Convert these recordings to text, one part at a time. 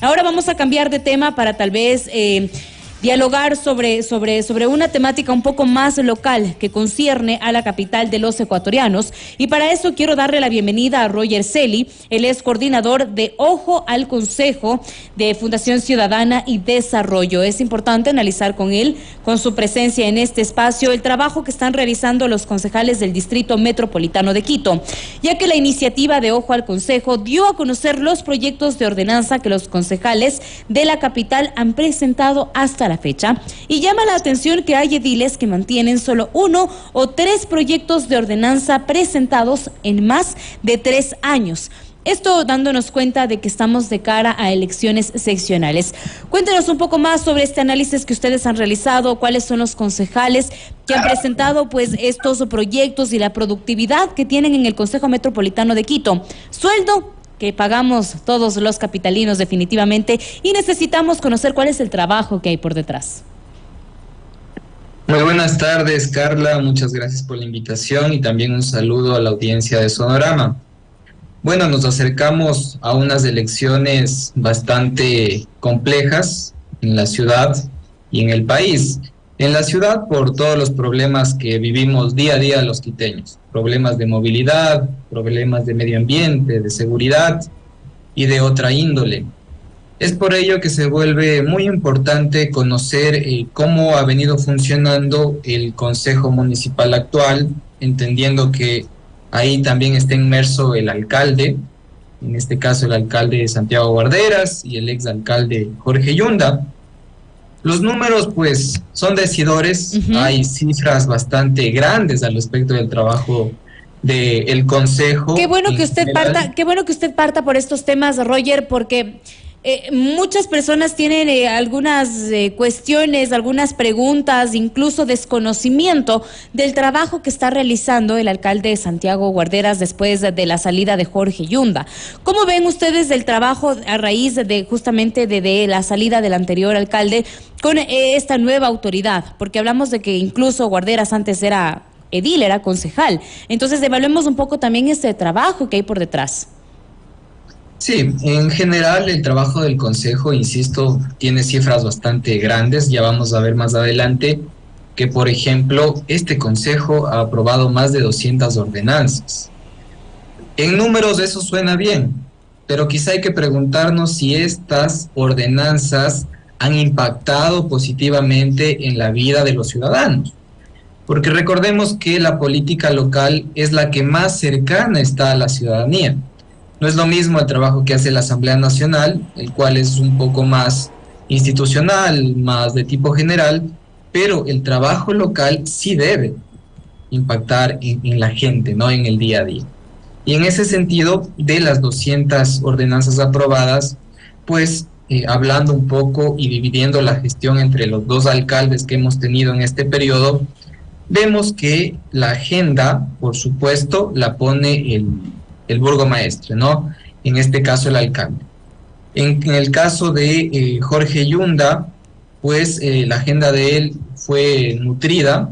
Ahora vamos a cambiar de tema para tal vez dialogar sobre una temática un poco más local que concierne a la capital de los ecuatorianos. Y para eso quiero darle la bienvenida a Roger Celi. Él es coordinador de Ojo al Consejo de Fundación Ciudadana y Desarrollo. Es importante analizar con él, con su presencia en este espacio, el trabajo que están realizando los concejales del Distrito Metropolitano de Quito, ya que la iniciativa de Ojo al Consejo dio a conocer los proyectos de ordenanza que los concejales de la capital han presentado hasta la fecha, y llama la atención que hay ediles que mantienen solo 1 o 3 proyectos de ordenanza presentados en más de 3 años. Esto dándonos cuenta de que estamos de cara a elecciones seccionales. Cuéntenos un poco más sobre este análisis que ustedes han realizado, cuáles son los concejales que han presentado pues estos proyectos y la productividad que tienen en el Consejo Metropolitano de Quito. Sueldo que pagamos todos los capitalinos definitivamente, y necesitamos conocer cuál es el trabajo que hay por detrás. Muy buenas tardes, Carla, muchas gracias por la invitación y también un saludo a la audiencia de Sonorama. Bueno, nos acercamos a unas elecciones bastante complejas en la ciudad y en el país. En la ciudad por todos los problemas que vivimos día a día los quiteños, problemas de movilidad, problemas de medio ambiente, de seguridad y de otra índole. Es por ello que se vuelve muy importante conocer cómo ha venido funcionando el Consejo Municipal actual, entendiendo que ahí también está inmerso el alcalde, en este caso el alcalde Santiago Guarderas y el exalcalde Jorge Yunda. Los números pues son decidores, hay cifras bastante grandes al respecto del trabajo del Consejo. Qué bueno que usted parta por estos temas, Roger, porque muchas personas tienen algunas cuestiones, algunas preguntas, incluso desconocimiento del trabajo que está realizando el alcalde Santiago Guarderas después de la salida de Jorge Yunda. ¿Cómo ven ustedes el trabajo a raíz de justamente de la salida del anterior alcalde con esta nueva autoridad? Porque hablamos de que incluso Guarderas antes era edil, era concejal. Entonces evaluemos un poco también este trabajo que hay por detrás. Sí, en general el trabajo del Consejo, insisto, tiene cifras bastante grandes. Ya vamos a ver más adelante que, por ejemplo, este Consejo ha aprobado más de 200 ordenanzas. En números eso suena bien, pero quizá hay que preguntarnos si estas ordenanzas han impactado positivamente en la vida de los ciudadanos. Porque recordemos que la política local es la que más cercana está a la ciudadanía. No es lo mismo el trabajo que hace la Asamblea Nacional, el cual es un poco más institucional, más de tipo general, pero el trabajo local sí debe impactar en la gente, ¿no? En el día a día. Y en ese sentido, de las 200 ordenanzas aprobadas, pues hablando un poco y dividiendo la gestión entre los 2 alcaldes que hemos tenido en este periodo, vemos que la agenda, por supuesto, la pone el burgomaestre, ¿no? En este caso el alcalde. En el caso de Jorge Yunda, pues la agenda de él fue nutrida.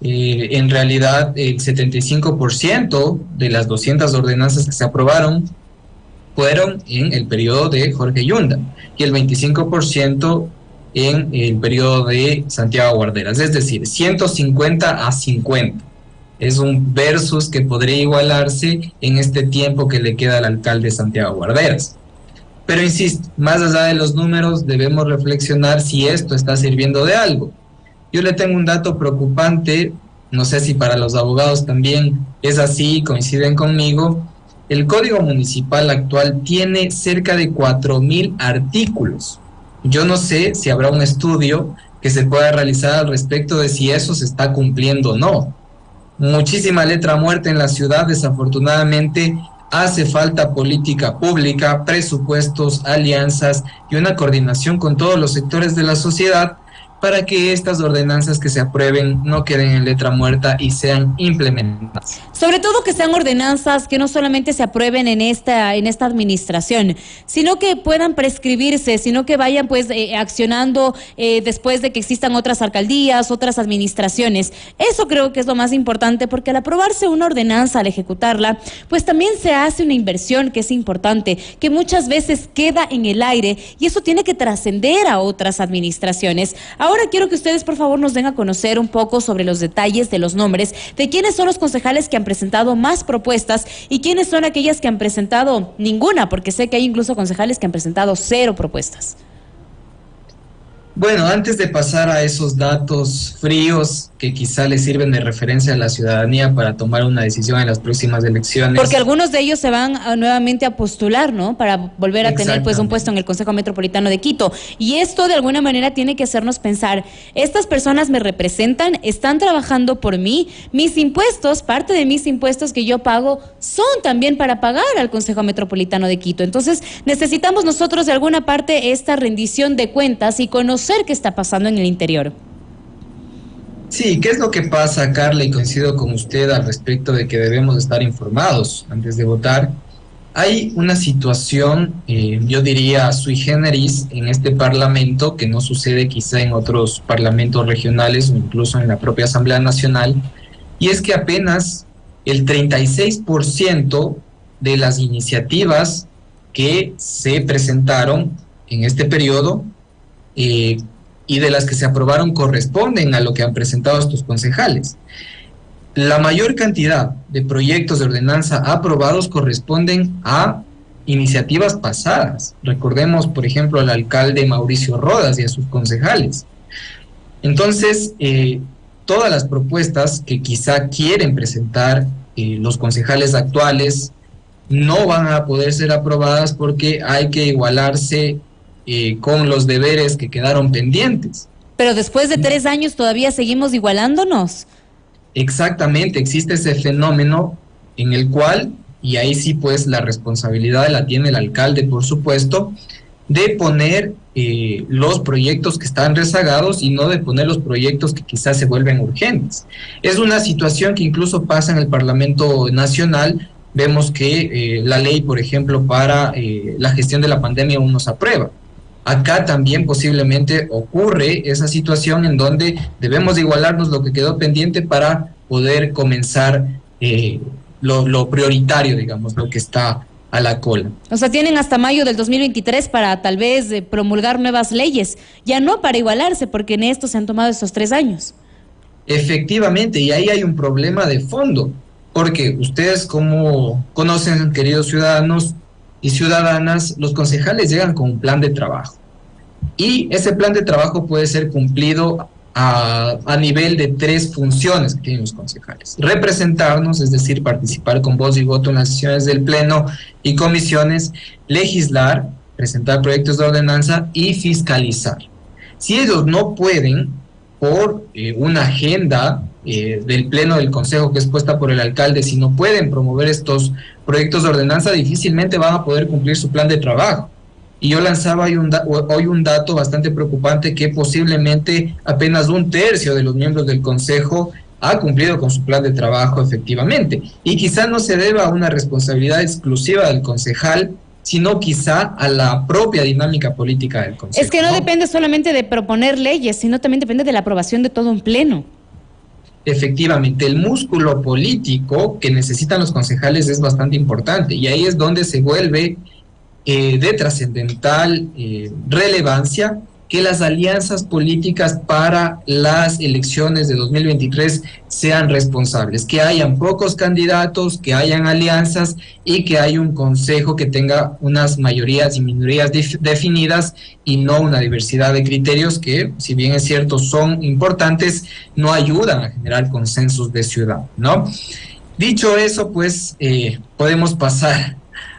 En realidad el 75% de las 200 ordenanzas que se aprobaron fueron en el periodo de Jorge Yunda y el 25% en el periodo de Santiago Guarderas, es decir, 150-50. Es un versus que podría igualarse en este tiempo que le queda al alcalde Santiago Guarderas. Pero insisto, más allá de los números, debemos reflexionar si esto está sirviendo de algo. Yo le tengo un dato preocupante, no sé si para los abogados también es así, coinciden conmigo. El Código Municipal actual tiene cerca de 4,000 artículos. Yo no sé si habrá un estudio que se pueda realizar al respecto de si eso se está cumpliendo o no. Muchísima letra muerta en la ciudad, desafortunadamente hace falta política pública, presupuestos, alianzas y una coordinación con todos los sectores de la sociedad para que estas ordenanzas que se aprueben no queden en letra muerta y sean implementadas. Sobre todo que sean ordenanzas que no solamente se aprueben en esta administración, sino que puedan prescribirse, sino que vayan pues accionando después de que existan otras alcaldías, otras administraciones. Eso creo que es lo más importante, porque al aprobarse una ordenanza, al ejecutarla, pues también se hace una inversión que es importante, que muchas veces queda en el aire, y eso tiene que trascender a otras administraciones. Ahora quiero que ustedes por favor nos den a conocer un poco sobre los detalles de los nombres de quiénes son los concejales que han presentado más propuestas y quiénes son aquellas que han presentado ninguna, porque sé que hay incluso concejales que han presentado 0 propuestas. Bueno, antes de pasar a esos datos fríos que quizá le sirven de referencia a la ciudadanía para tomar una decisión en las próximas elecciones. Porque algunos de ellos se van nuevamente a postular, ¿no? Para volver a tener pues un puesto en el Consejo Metropolitano de Quito. Y esto de alguna manera tiene que hacernos pensar, estas personas me representan, están trabajando por mí, mis impuestos, parte de mis impuestos que yo pago, son también para pagar al Consejo Metropolitano de Quito. Entonces necesitamos nosotros de alguna parte esta rendición de cuentas y conocer qué está pasando en el interior. Sí, ¿qué es lo que pasa, Carla? Y coincido con usted al respecto de que debemos estar informados antes de votar. Hay una situación, yo diría, sui generis en este Parlamento, que no sucede quizá en otros parlamentos regionales o incluso en la propia Asamblea Nacional, y es que apenas el 36% de las iniciativas que se presentaron en este periodo y de las que se aprobaron corresponden a lo que han presentado estos concejales. La mayor cantidad de proyectos de ordenanza aprobados corresponden a iniciativas pasadas. Recordemos, por ejemplo, al alcalde Mauricio Rodas y a sus concejales. Entonces, todas las propuestas que quizá quieren presentar los concejales actuales no van a poder ser aprobadas porque hay que igualarse con los deberes que quedaron pendientes. Pero después de 3 años todavía seguimos igualándonos. Exactamente, existe ese fenómeno en el cual, y ahí sí pues la responsabilidad la tiene el alcalde, por supuesto, de poner los proyectos que están rezagados y no de poner los proyectos que quizás se vuelven urgentes. Es una situación que incluso pasa en el Parlamento Nacional. Vemos que la ley, por ejemplo, para la gestión de la pandemia aún no se aprueba. Acá también posiblemente ocurre esa situación en donde debemos igualarnos lo que quedó pendiente para poder comenzar lo prioritario, digamos, lo que está a la cola. O sea, tienen hasta mayo del 2023 para tal vez promulgar nuevas leyes, ya no para igualarse, porque en esto se han tomado estos 3 años. Efectivamente, y ahí hay un problema de fondo, porque ustedes como conocen, queridos ciudadanos y ciudadanas, los concejales llegan con un plan de trabajo y ese plan de trabajo puede ser cumplido a nivel de 3 funciones que tienen los concejales: representarnos, es decir, participar con voz y voto en las sesiones del pleno y comisiones; legislar, presentar proyectos de ordenanza; y fiscalizar. Si ellos no pueden, por una agenda del pleno del consejo que es puesta por el alcalde, si no pueden promover estos proyectos de ordenanza, difícilmente van a poder cumplir su plan de trabajo. Y yo lanzaba hoy un dato bastante preocupante, que posiblemente apenas 1/3 de los miembros del consejo ha cumplido con su plan de trabajo efectivamente. Y quizá no se deba a una responsabilidad exclusiva del concejal, sino quizá a la propia dinámica política del consejo. Es que no depende solamente de proponer leyes, sino también depende de la aprobación de todo un pleno. Efectivamente, el músculo político que necesitan los concejales es bastante importante, y ahí es donde se vuelve de trascendental relevancia que las alianzas políticas para las elecciones de 2023 sean responsables, que hayan pocos candidatos, que hayan alianzas y que haya un consejo que tenga unas mayorías y minorías definidas y no una diversidad de criterios que, si bien es cierto, son importantes, no ayudan a generar consensos de ciudad, ¿no? Dicho eso, pues podemos pasar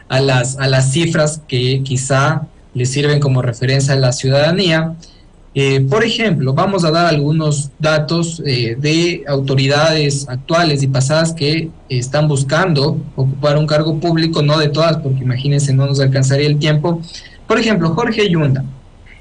a las cifras que quizá le sirven como referencia a la ciudadanía. Por ejemplo, vamos a dar algunos datos de autoridades actuales y pasadas que están buscando ocupar un cargo público, no de todas, porque imagínense, no nos alcanzaría el tiempo. Por ejemplo, Jorge Yunda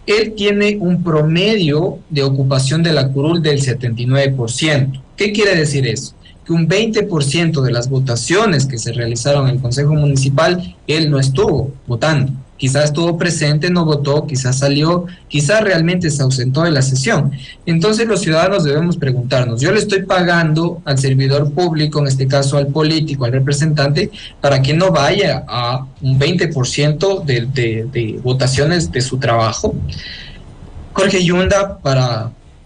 él tiene un promedio de ocupación de la curul del 79%. ¿Qué quiere decir eso? Que un 20% de las votaciones que se realizaron en el Consejo Municipal, él no estuvo votando. Quizás estuvo presente, no votó, quizás salió, quizás realmente se ausentó de la sesión. Entonces los ciudadanos debemos preguntarnos, yo le estoy pagando al servidor público, en este caso al político, al representante, para que no vaya a un 20% de votaciones de su trabajo. Jorge Yunda,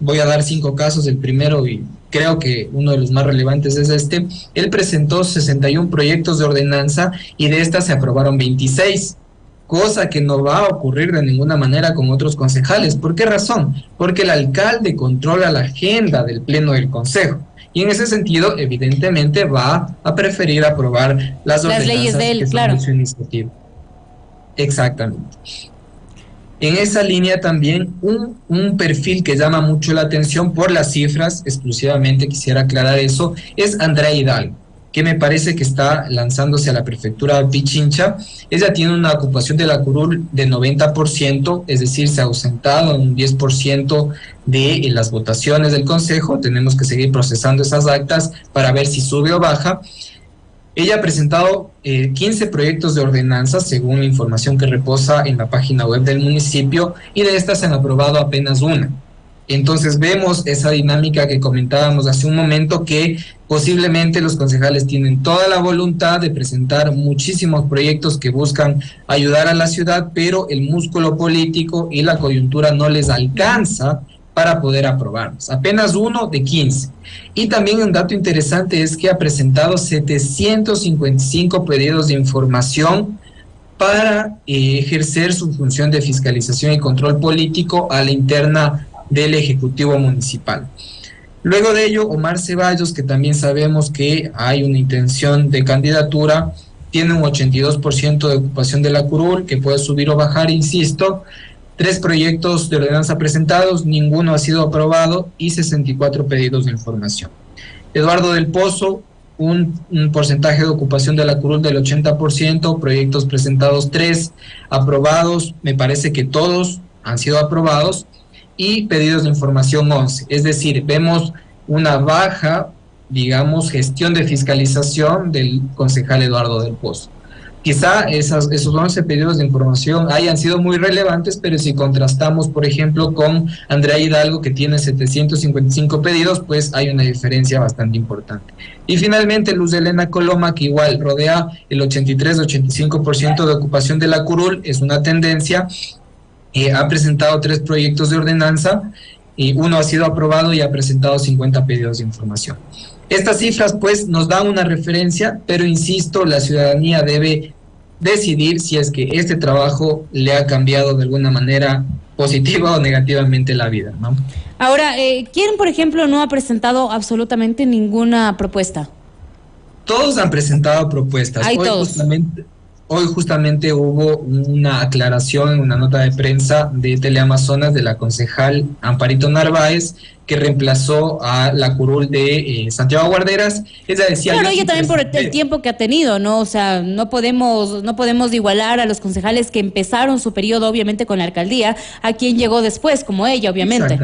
voy a dar 5 casos, el primero y creo que uno de los más relevantes es este, él presentó 61 proyectos de ordenanza y de estas se aprobaron 26. Cosa que no va a ocurrir de ninguna manera con otros concejales. ¿Por qué razón? Porque el alcalde controla la agenda del pleno del consejo. Y en ese sentido, evidentemente, va a preferir aprobar las ordenanzas leyes de él, que son claro, de su iniciativa. Exactamente. En esa línea también un perfil que llama mucho la atención por las cifras, exclusivamente quisiera aclarar eso, es Andrea Hidalgo, que me parece que está lanzándose a la prefectura de Pichincha. Ella tiene una ocupación de la curul de 90%, es decir, se ha ausentado en un 10% de las votaciones del consejo. Tenemos que seguir procesando esas actas para ver si sube o baja. Ella ha presentado 15 proyectos de ordenanza, según la información que reposa en la página web del municipio, y de estas se han aprobado apenas una. Entonces vemos esa dinámica que comentábamos hace un momento, que posiblemente los concejales tienen toda la voluntad de presentar muchísimos proyectos que buscan ayudar a la ciudad, pero el músculo político y la coyuntura no les alcanza para poder aprobarlos. Apenas uno de 15. Y también un dato interesante es que ha presentado 755 pedidos de información para ejercer su función de fiscalización y control político a la interna del Ejecutivo Municipal. Luego de ello, Omar Ceballos, que también sabemos que hay una intención de candidatura, tiene un 82% de ocupación de la curul, que puede subir o bajar, insisto. 3 proyectos de ordenanza presentados, ninguno ha sido aprobado y 64 pedidos de información. Eduardo del Pozo, un porcentaje de ocupación de la curul del 80%, proyectos presentados 3, aprobados, me parece que todos han sido aprobados, y pedidos de información 11. Es decir, vemos una baja, digamos, gestión de fiscalización del concejal Eduardo del Pozo. Quizá esos 11 pedidos de información hayan sido muy relevantes, pero si contrastamos, por ejemplo, con Andrea Hidalgo, que tiene 755 pedidos, pues hay una diferencia bastante importante. Y finalmente, Luz Helena Coloma, que igual rodea el 83-85% de ocupación de la curul, es una tendencia. Ha presentado 3 proyectos de ordenanza, y uno ha sido aprobado y ha presentado 50 pedidos de información. Estas cifras pues nos dan una referencia, pero insisto, la ciudadanía debe decidir si es que este trabajo le ha cambiado de alguna manera positiva o negativamente la vida, ¿no? Ahora, ¿quién, por ejemplo, no ha presentado absolutamente ninguna propuesta? Todos han presentado propuestas. Hoy justamente hubo una aclaración en una nota de prensa de Teleamazonas de la concejal Amparito Narváez, que reemplazó a la curul de Santiago Guarderas. Ella decía... Claro, ella también por el tiempo que ha tenido, ¿no? O sea, no podemos igualar a los concejales que empezaron su periodo, obviamente, con la alcaldía, a quien llegó después, como ella, obviamente.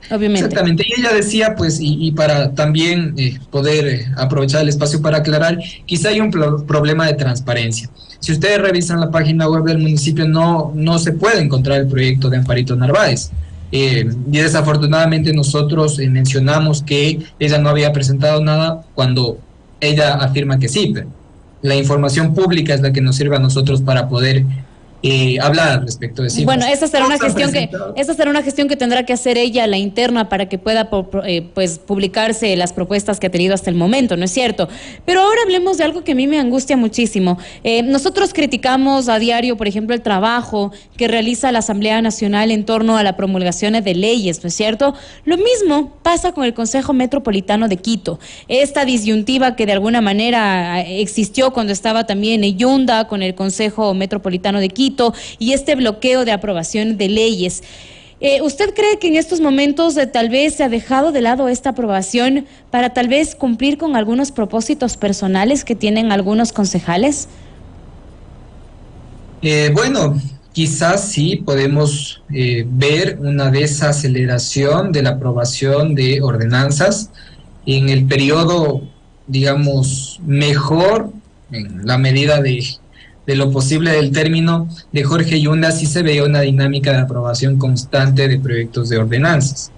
Exactamente, y ella decía, pues, y para también poder aprovechar el espacio para aclarar, quizá hay un problema de transparencia. Si ustedes revisan la página web del municipio, no se puede encontrar el proyecto de Amparito Narváez. Y desafortunadamente nosotros mencionamos que ella no había presentado nada cuando ella afirma que sí, pero la información pública es la que nos sirve a nosotros para poder hablar al respecto de cifras. Bueno, esa será una gestión que tendrá que hacer ella, la interna, para que pueda pues publicarse las propuestas que ha tenido hasta el momento, ¿no es cierto? Pero ahora hablemos de algo que a mí me angustia muchísimo. Nosotros criticamos a diario, por ejemplo, el trabajo que realiza la Asamblea Nacional en torno a la promulgación de leyes, ¿no es cierto? Lo mismo pasa con el Consejo Metropolitano de Quito. Esta disyuntiva que de alguna manera existió cuando estaba también Yunda con el Consejo Metropolitano de Quito, y este bloqueo de aprobación de leyes. ¿Usted cree que en estos momentos tal vez se ha dejado de lado esta aprobación para tal vez cumplir con algunos propósitos personales que tienen algunos concejales? Bueno, quizás sí podemos ver una desaceleración de la aprobación de ordenanzas en el periodo, digamos, mejor, en la medida de lo posible del término de Jorge Yunda, sí se veía una dinámica de aprobación constante de proyectos de ordenanzas.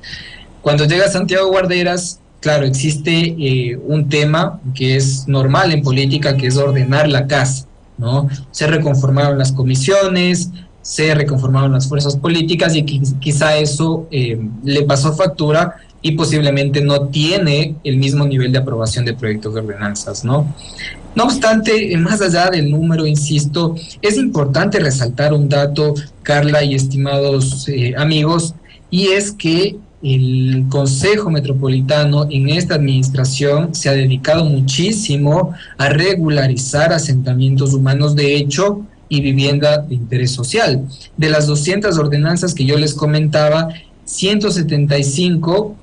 Cuando llega Santiago Guarderas, claro, existe un tema que es normal en política, que es ordenar la casa, ¿no? Se reconformaron las comisiones, se reconformaron las fuerzas políticas y quizá eso le pasó factura y posiblemente no tiene el mismo nivel de aprobación de proyectos de ordenanzas, ¿no? No obstante, más allá del número, insisto, es importante resaltar un dato, Carla y estimados amigos, y es que el Consejo Metropolitano en esta administración se ha dedicado muchísimo a regularizar asentamientos humanos de hecho y vivienda de interés social. De las 200 ordenanzas que yo les comentaba, 175,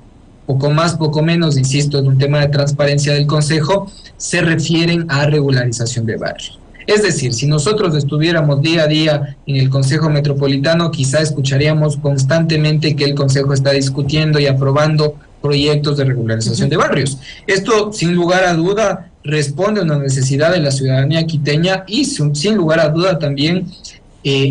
poco más, poco menos, insisto, en un tema de transparencia del Consejo, se refieren a regularización de barrios. Es decir, si nosotros estuviéramos día a día en el Consejo Metropolitano, quizá escucharíamos constantemente que el Consejo está discutiendo y aprobando proyectos de regularización de barrios. Esto, sin lugar a duda, responde a una necesidad de la ciudadanía quiteña y, sin lugar a duda, también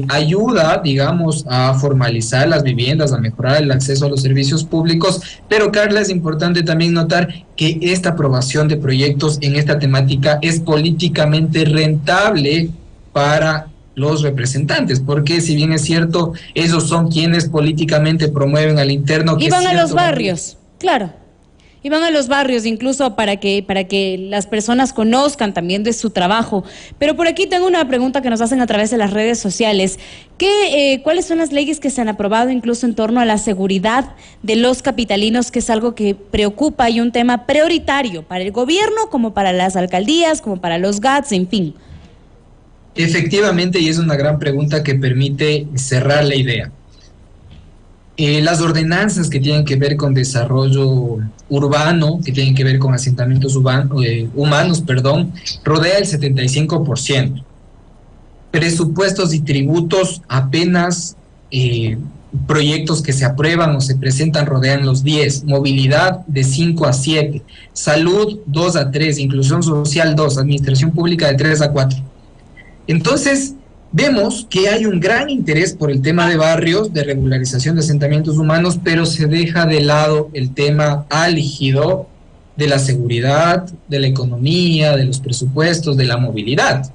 ayuda, digamos, a formalizar las viviendas, a mejorar el acceso a los servicios públicos, pero Carla, es importante también notar que esta aprobación de proyectos en esta temática es políticamente rentable para los representantes, porque si bien es cierto, ellos son quienes políticamente promueven al interno. Y van a los barrios, claro. Y van a los barrios incluso para que las personas conozcan también de su trabajo. Pero por aquí tengo una pregunta que nos hacen a través de las redes sociales. ¿Cuáles son las leyes que se han aprobado incluso en torno a la seguridad de los capitalinos, que es algo que preocupa y un tema prioritario para el gobierno, como para las alcaldías, como para los GATS, en fin? Efectivamente, y es una gran pregunta que permite cerrar la idea. Las ordenanzas que tienen que ver con desarrollo urbano, que tienen que ver con asentamientos humanos, rodea el 75%. Presupuestos y tributos apenas, proyectos que se aprueban o se presentan rodean los 10, movilidad de 5 a 7, salud 2 a 3, inclusión social 2, administración pública de 3 a 4. Entonces, vemos que hay un gran interés por el tema de barrios, de regularización de asentamientos humanos, pero se deja de lado el tema álgido de la seguridad, de la economía, de los presupuestos, de la movilidad.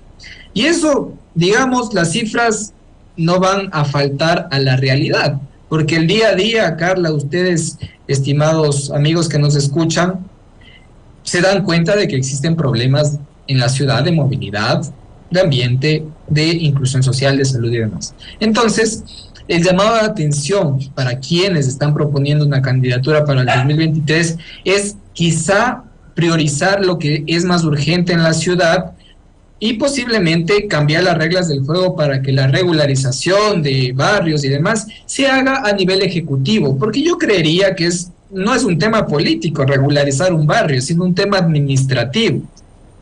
Y eso, digamos, las cifras no van a faltar a la realidad, porque el día a día, Carla, ustedes, estimados amigos que nos escuchan, se dan cuenta de que existen problemas en la ciudad de movilidad, de ambiente, de inclusión social, de salud y demás. Entonces, el llamado de atención para quienes están proponiendo una candidatura para el 2023 es quizá priorizar lo que es más urgente en la ciudad y posiblemente cambiar las reglas del juego para que la regularización de barrios y demás se haga a nivel ejecutivo, porque yo creería que no es un tema político regularizar un barrio, sino un tema administrativo.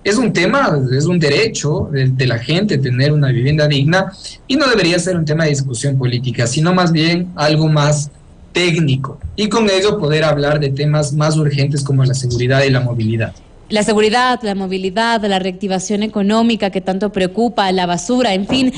Es un tema, es un derecho de la gente tener una vivienda digna y no debería ser un tema de discusión política, sino más bien algo más técnico y con ello poder hablar de temas más urgentes como la seguridad y la movilidad. La seguridad, la movilidad, la reactivación económica que tanto preocupa, la basura, en fin,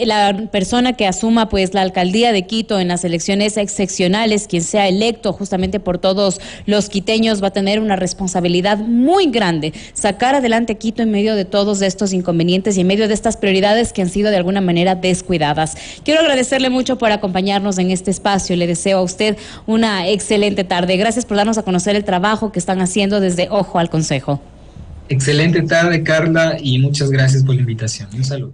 la persona que asuma pues la alcaldía de Quito en las elecciones excepcionales, quien sea electo justamente por todos los quiteños, va a tener una responsabilidad muy grande, sacar adelante Quito en medio de todos estos inconvenientes y en medio de estas prioridades que han sido de alguna manera descuidadas. Quiero agradecerle mucho por acompañarnos en este espacio, le deseo a usted una excelente tarde. Gracias por darnos a conocer el trabajo que están haciendo desde Ojo al Consejo. Excelente tarde, Carla, y muchas gracias por la invitación. Un saludo.